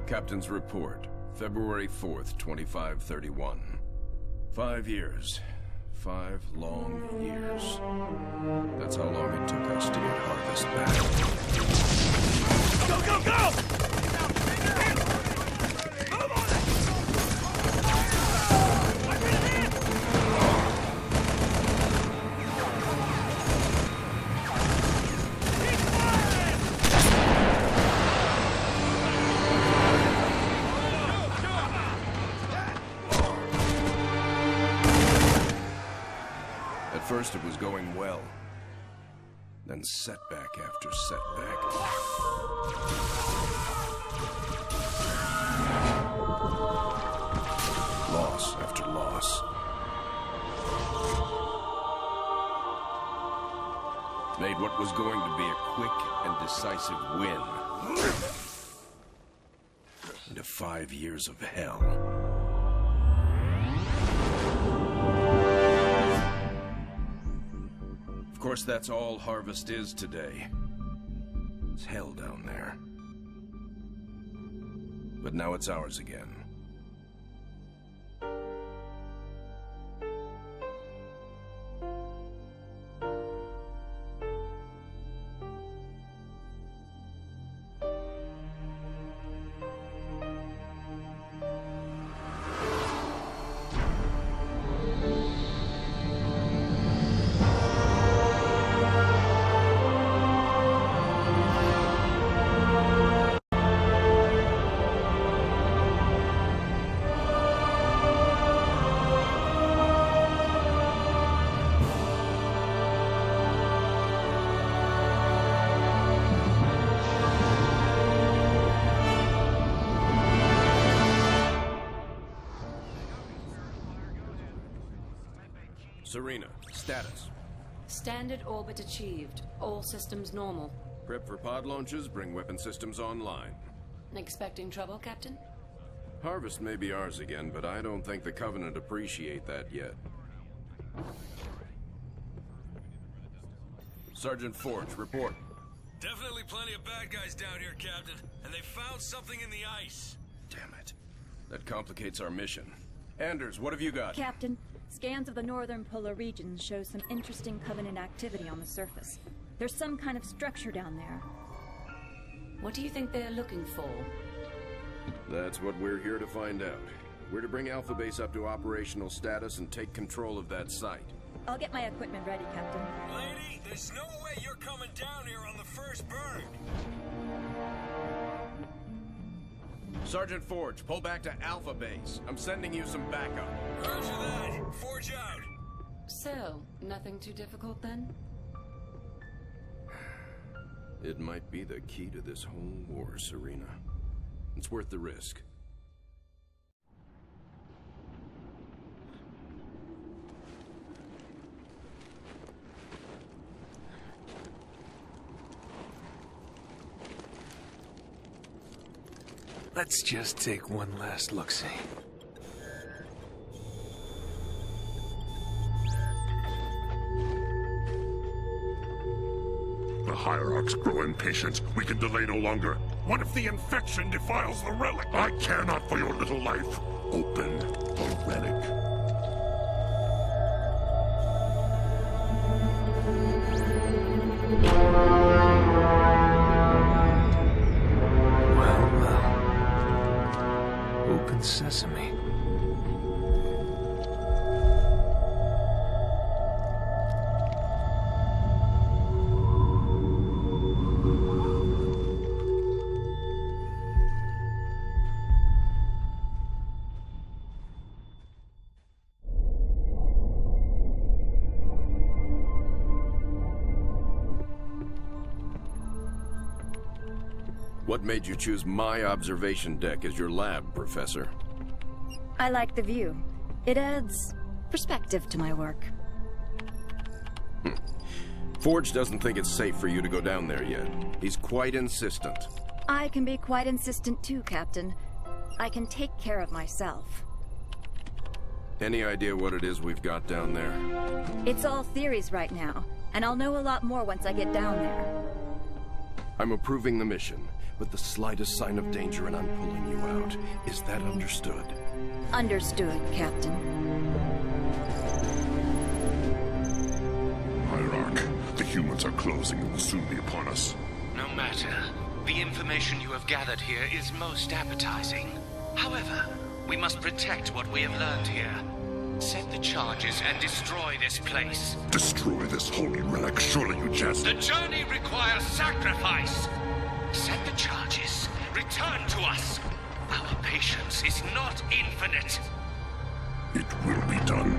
Captain's report, February 4th, 2531. 5 years. 5 long years. That's how long it took us to get Harvest back. Go, go, go! First it was going well, then setback after setback. Loss after loss. Made what was going to be a quick and decisive win into 5 years of hell. Of course, that's all Harvest is today. It's hell down there. But now it's ours again. Serena, status. Standard orbit achieved. All systems normal. Prep for pod launches, bring weapon systems online. Expecting trouble, Captain? Harvest may be ours again, but I don't think the Covenant appreciate that yet. Sergeant Forge, report. Definitely plenty of bad guys down here, Captain. And they found something in the ice. Damn it. That complicates our mission. Anders, what have you got? Captain, scans of the northern polar regions show some interesting Covenant activity on the surface. There's some kind of structure down there. What do you think they're looking for? That's what we're here to find out. We're to bring Alpha Base up to operational status and take control of that site. I'll get my equipment ready, Captain. Lady, there's no way you're coming down here on the first burn. Sergeant Forge, pull back to Alpha Base. I'm sending you some backup. Roger that. Forge out. So, nothing too difficult then? It might be the key to this whole war, Serena. It's worth the risk. Let's just take one last look-see. The Hierarchs grow impatient. We can delay no longer. What if the infection defiles the relic? I care not for your little life. Open the relic. Open sesame. What made you choose my observation deck as your lab, Professor? I like the view. It adds perspective to my work. Forge doesn't think it's safe for you to go down there yet. He's quite insistent. I can be quite insistent too, Captain. I can take care of myself. Any idea what it is we've got down there? It's all theories right now, and I'll know a lot more once I get down there. I'm approving the mission. with the slightest sign of danger and I'm pulling you out. Is that understood? Understood, Captain. Hierarch, the humans are closing and will soon be upon us. No matter. The information you have gathered here is most appetizing. However, we must protect what we have learned here. Set the charges and destroy this place. Destroy this holy relic, surely you jest. The journey requires sacrifice. Set the charges. Return to us. Our patience is not infinite. It will be done.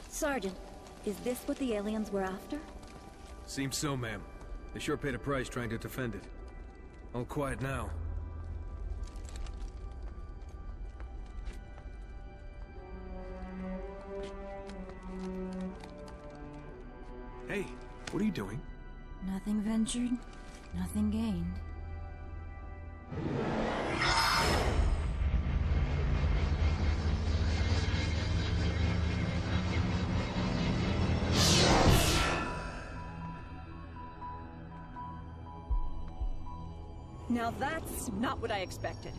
Sergeant, is this what the aliens were after? Seems so, ma'am. They sure paid a price trying to defend it. All quiet now. Hey, what are you doing? Nothing ventured, nothing gained. Now that's not what I expected.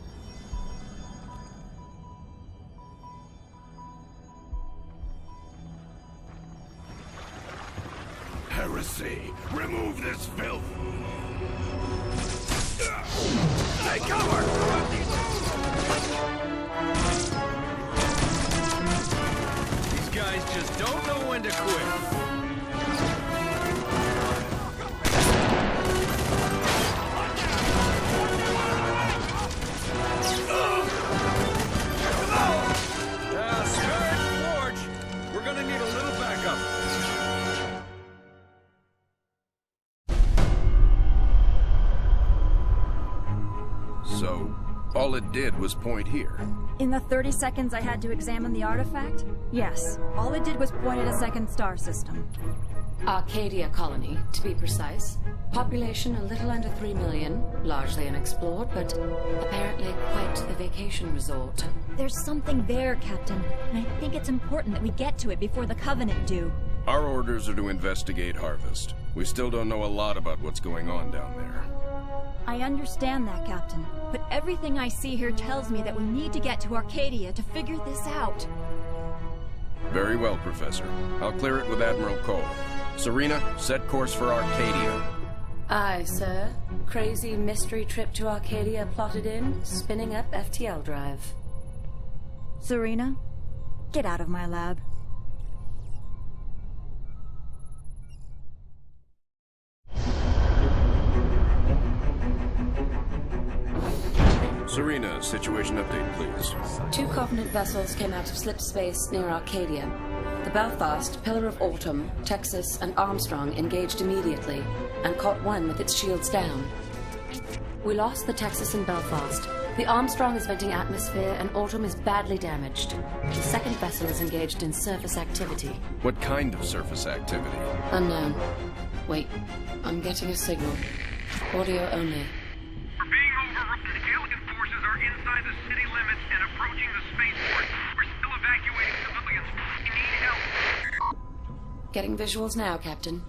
Heresy! Remove this filth! Take cover! These guys just don't know when to quit. So, all it did was point here. In the 30 seconds I had to examine the artifact? Yes. All it did was point at a second star system. Arcadia colony, to be precise. Population a little under 3 million, largely unexplored, but apparently quite the vacation resort. There's something there, Captain, and I think it's important that we get to it before the Covenant do. Our orders are to investigate Harvest. We still don't know a lot about what's going on down there. I understand that, Captain, but everything I see here tells me that we need to get to Arcadia to figure this out. Very well, Professor. I'll clear it with Admiral Cole. Serena, set course for Arcadia. Aye, sir. Crazy mystery trip to Arcadia plotted in, spinning up FTL drive. Serena, get out of my lab. Serena, situation update, please. 2 Covenant vessels came out of slip space near Arcadia. The Belfast, Pillar of Autumn, Texas, and Armstrong engaged immediately, and caught one with its shields down. We lost the Texas and Belfast. The Armstrong is venting atmosphere, and Autumn is badly damaged. The second vessel is engaged in surface activity. What kind of surface activity? Unknown. Wait, I'm getting a signal. Audio only. We're being overrun. Alien forces are inside the city limits and approaching the spaceport. We're still evacuating civilians. We need help. Getting visuals now, Captain.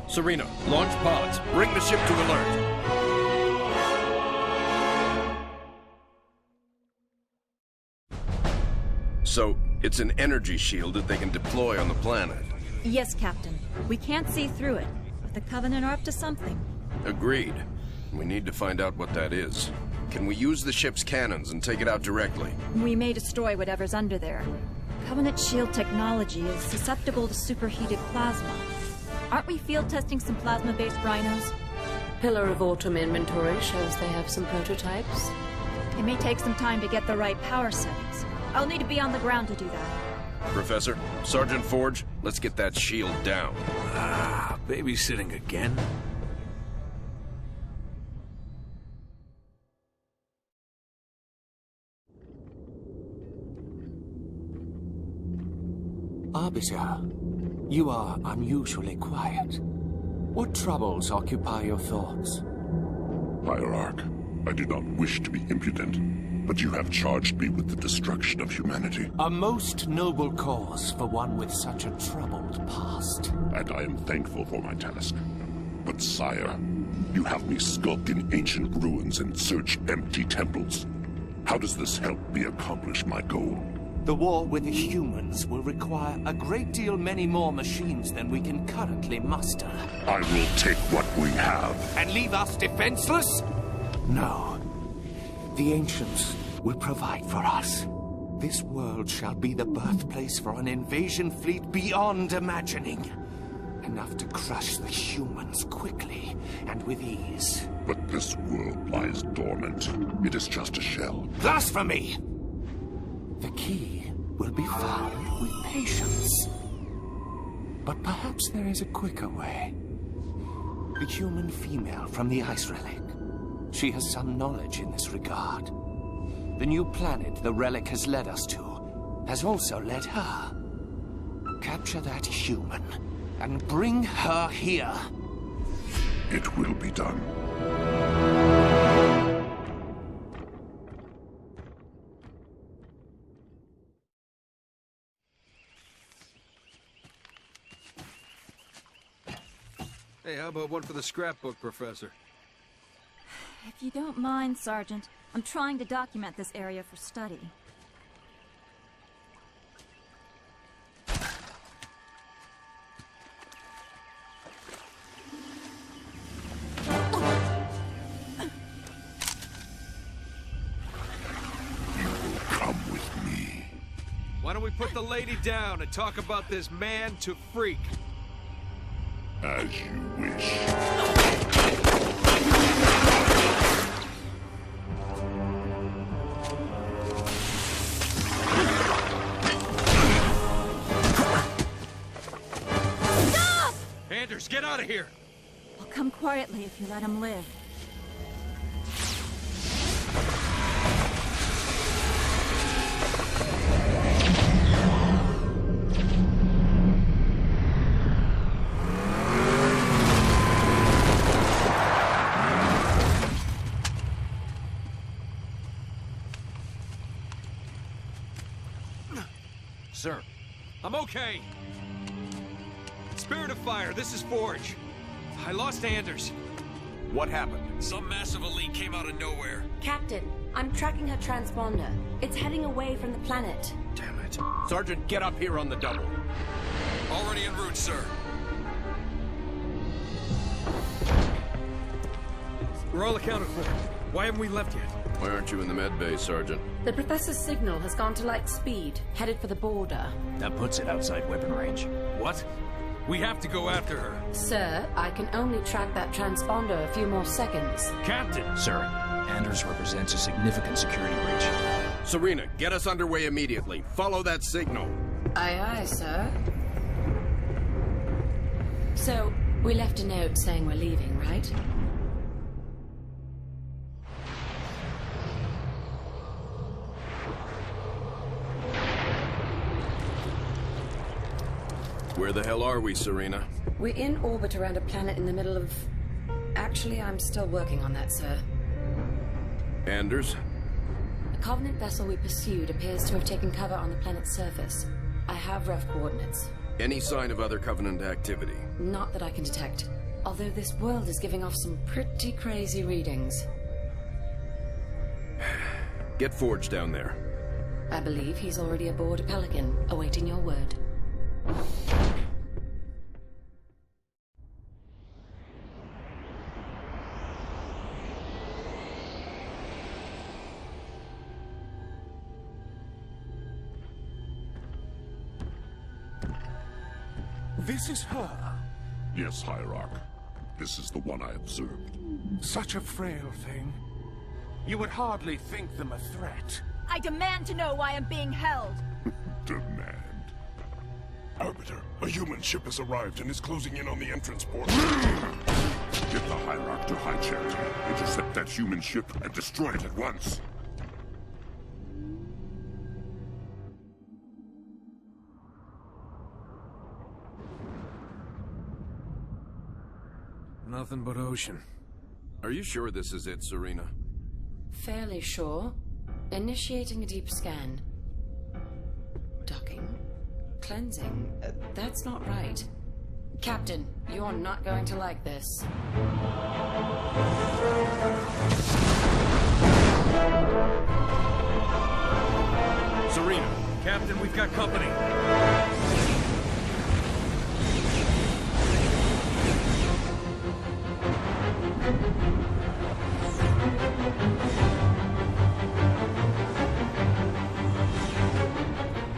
Serena, launch pods. Bring the ship to alert. So, it's an energy shield that they can deploy on the planet. Yes, Captain. We can't see through it, but the Covenant are up to something. Agreed. We need to find out what that is. Can we use the ship's cannons and take it out directly? We may destroy whatever's under there. Covenant shield technology is susceptible to superheated plasma. Aren't we field testing some plasma-based rhinos? Pillar of Autumn inventory shows they have some prototypes. It may take some time to get the right power settings. I'll need to be on the ground to do that. Professor, Sergeant Forge, let's get that shield down. Ah, babysitting again? Arbiter, you are unusually quiet. What troubles occupy your thoughts? Hierarch, I do not wish to be impudent, but you have charged me with the destruction of humanity. A most noble cause for one with such a troubled past. And I am thankful for my task. But sire, you have me skulk in ancient ruins and search empty temples. How does this help me accomplish my goal? The war with the humans will require a great deal many more machines than we can currently muster. I will take what we have. And leave us defenseless? No. The Ancients will provide for us. This world shall be the birthplace for an invasion fleet beyond imagining. Enough to crush the humans quickly and with ease. But this world lies dormant. It is just a shell. Blasphemy! The key will be found with patience. But perhaps there is a quicker way. The human female from the Ice Relic. She has some knowledge in this regard. The new planet the relic has led us to has also led her. Capture that human and bring her here. It will be done. Hey, how about one for the scrapbook, Professor? If you don't mind, Sergeant, I'm trying to document this area for study. Come with me. Why don't we put the lady down and talk about this man to freak? As you wish. Stop! Anders, get out of here! I'll come quietly if you let him live. Sir. I'm okay. Spirit of Fire, this is Forge. I lost Anders. What happened? Some massive elite came out of nowhere. Captain, I'm tracking her transponder. It's heading away from the planet. Damn it. Sergeant, get up here on the double. Already en route, sir. We're all accounted for. Why haven't we left yet? Why aren't you in the med bay, Sergeant? The Professor's signal has gone to light speed, headed for the border. That puts it outside weapon range. What? We have to go after her. Sir, I can only track that transponder a few more seconds. Captain! Sir, Anders represents a significant security breach. Serena, get us underway immediately. Follow that signal. Aye, aye, sir. So, we left a note saying we're leaving, right? Where the hell are we, Serena? We're in orbit around a planet in the middle of... Actually, I'm still working on that, sir. Anders? The Covenant vessel we pursued appears to have taken cover on the planet's surface. I have rough coordinates. Any sign of other Covenant activity? Not that I can detect. Although this world is giving off some pretty crazy readings. Get Forge down there. I believe he's already aboard a Pelican, awaiting your word. This is her? Yes, Hierarch. This is the one I observed. Such a frail thing. You would hardly think them a threat. I demand to know why I'm being held. Demand. Arbiter, a human ship has arrived and is closing in on the entrance port. Get the Hierarch to High Charity. Intercept that human ship and destroy it at once. Nothing but ocean. Are you sure this is it, Serena? Fairly sure. Initiating a deep scan. Docking. Cleansing. That's not right. Captain, you're not going to like this. Serena, Captain, we've got company.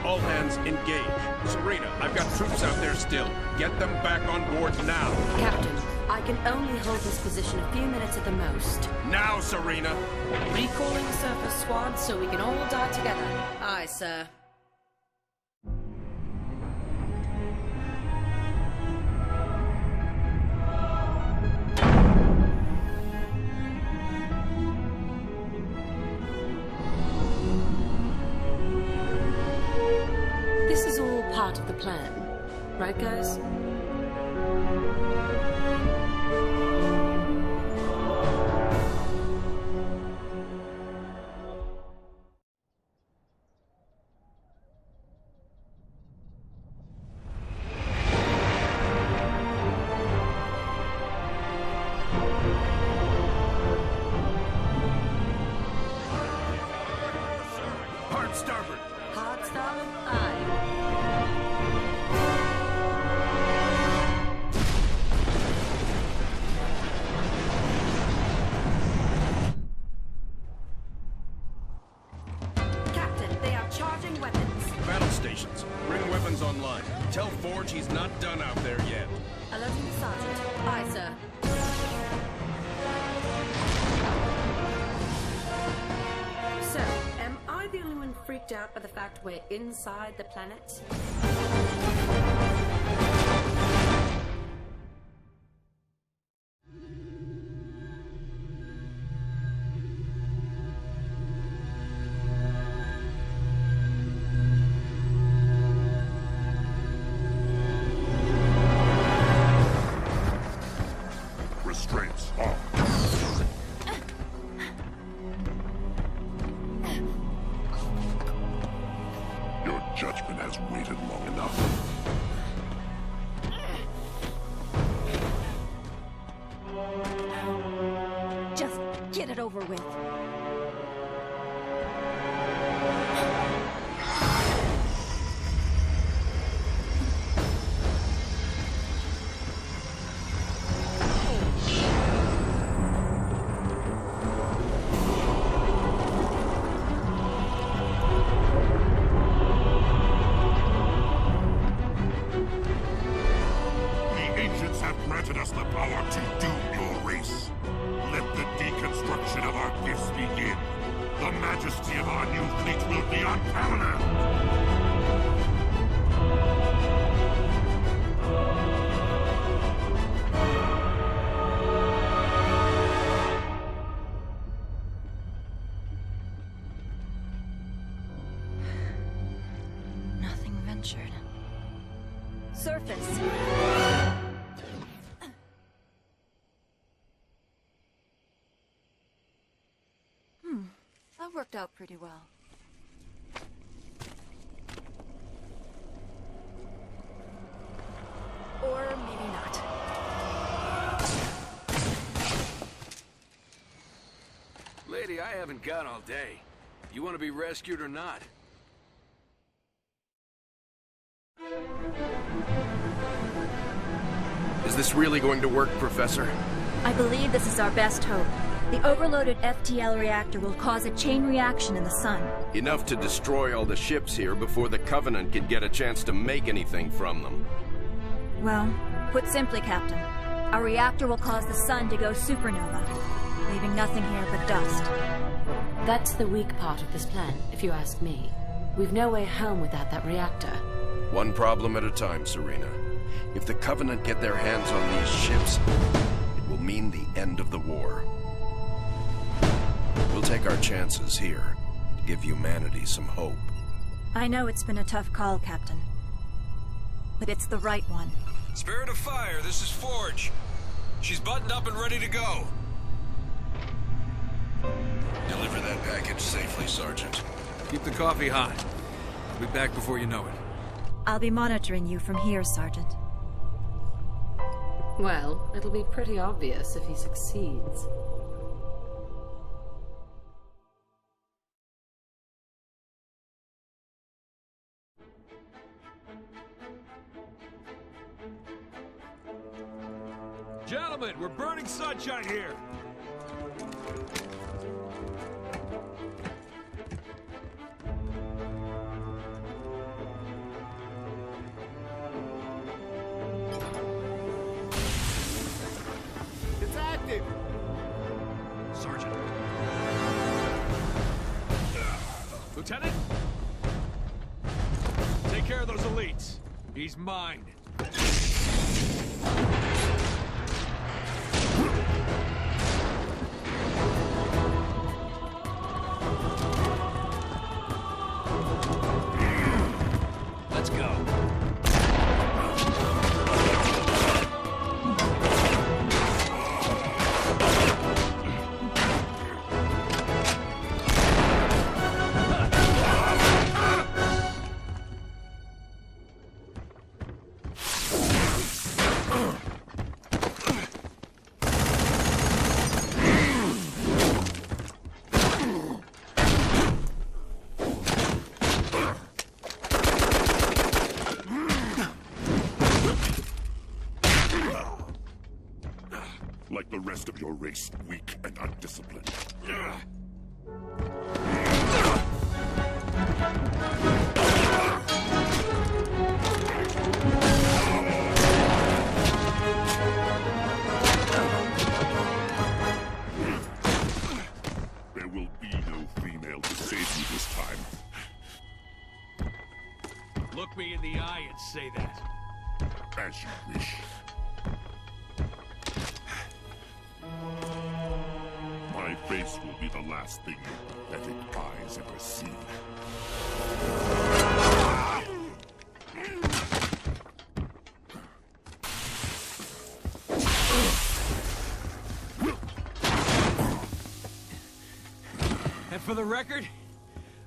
All hands engage. Serena, I've got troops out there still. Get them back on board now. Captain, I can only hold this position a few minutes at the most. Now, Serena! Recalling surface squad so we can all die together. Aye, sir. This is all part of the plan. Right, guys? Hard starboard! Hard starboard? Aye. Captain, they are charging weapons. Battle stations. Bring weapons online. Tell Forge he's not done out there yet. Alerting the sergeant. Aye, sir. So, am I the only one freaked out by the fact we're inside the planet? Restraints off. Your judgment has waited long enough. Just get it over with. The ancients have granted us the power to doom your race. Let the deconstruction of our gifts begin. The majesty of our new fleet will be unparalleled. Nothing ventured. Surface. That worked out pretty well. Or maybe not. Lady, I haven't got all day. You want to be rescued or not? Is this really going to work, Professor? I believe this is our best hope. The overloaded FTL reactor will cause a chain reaction in the sun. Enough to destroy all the ships here before the Covenant can get a chance to make anything from them. Well, put simply, Captain, our reactor will cause the sun to go supernova, leaving nothing here but dust. That's the weak part of this plan, if you ask me. We've no way home without that reactor. One problem at a time, Serena. If the Covenant get their hands on these ships, it will mean the end of the war. We'll take our chances here to give humanity some hope. I know it's been a tough call, Captain. But it's the right one. Spirit of Fire, this is Forge. She's buttoned up and ready to go. Deliver that package safely, Sergeant. Keep the coffee hot. I'll be back before you know it. I'll be monitoring you from here, Sergeant. Well, it'll be pretty obvious if he succeeds. Gentlemen, we're burning sunshine here. It's active! Sergeant. Lieutenant? Take care of those elites. He's mine. Let's go. Like the rest of your race, weak and undisciplined. There will be no female to save you this time. Look me in the eye and say that. As you wish. My face will be the last thing your pathetic eyes ever see. And for the record,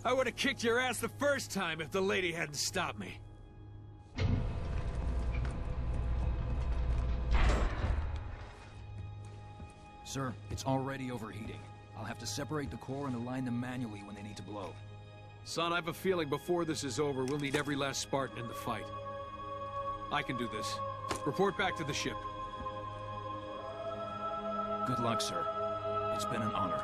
I would have kicked your ass the first time if the lady hadn't stopped me. Sir, it's already overheating. I'll have to separate the core and align them manually when they need to blow. Son, I have a feeling before this is over, we'll need every last Spartan in the fight. I can do this. Report back to the ship. Good luck, sir. It's been an honor.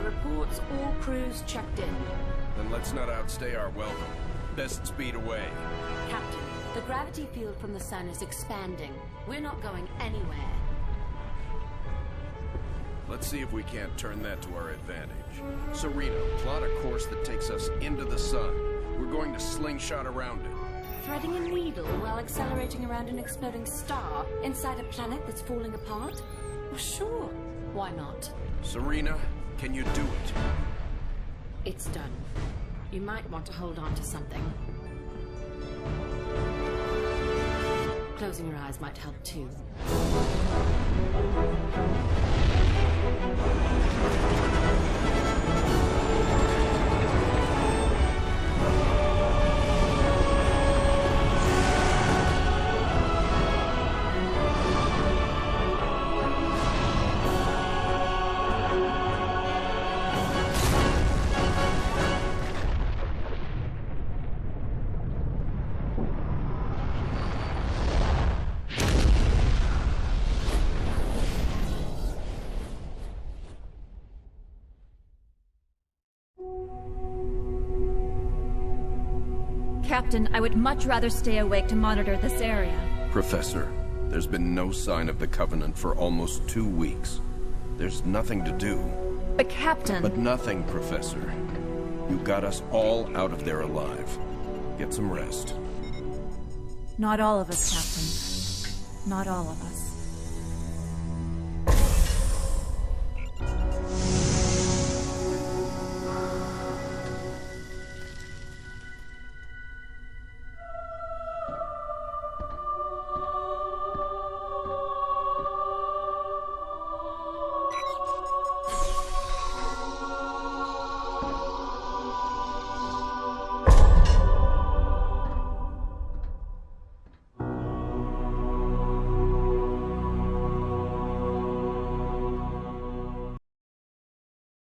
Reports all crews checked in. Then let's not outstay our welcome. Best speed away. Captain, the gravity field from the sun is expanding. We're not going anywhere. Let's see if we can't turn that to our advantage. Serena, plot a course that takes us into the sun. We're going to slingshot around it. Threading a needle while accelerating around an exploding star inside a planet that's falling apart? Well, sure. Why not? Serena, can you do it? It's done. You might want to hold on to something. Closing your eyes might help too. Captain, I would much rather stay awake to monitor this area. Professor, there's been no sign of the Covenant for almost 2 weeks. There's nothing to do. But Captain... But nothing, Professor. You got us all out of there alive. Get some rest. Not all of us, Captain. Not all of us.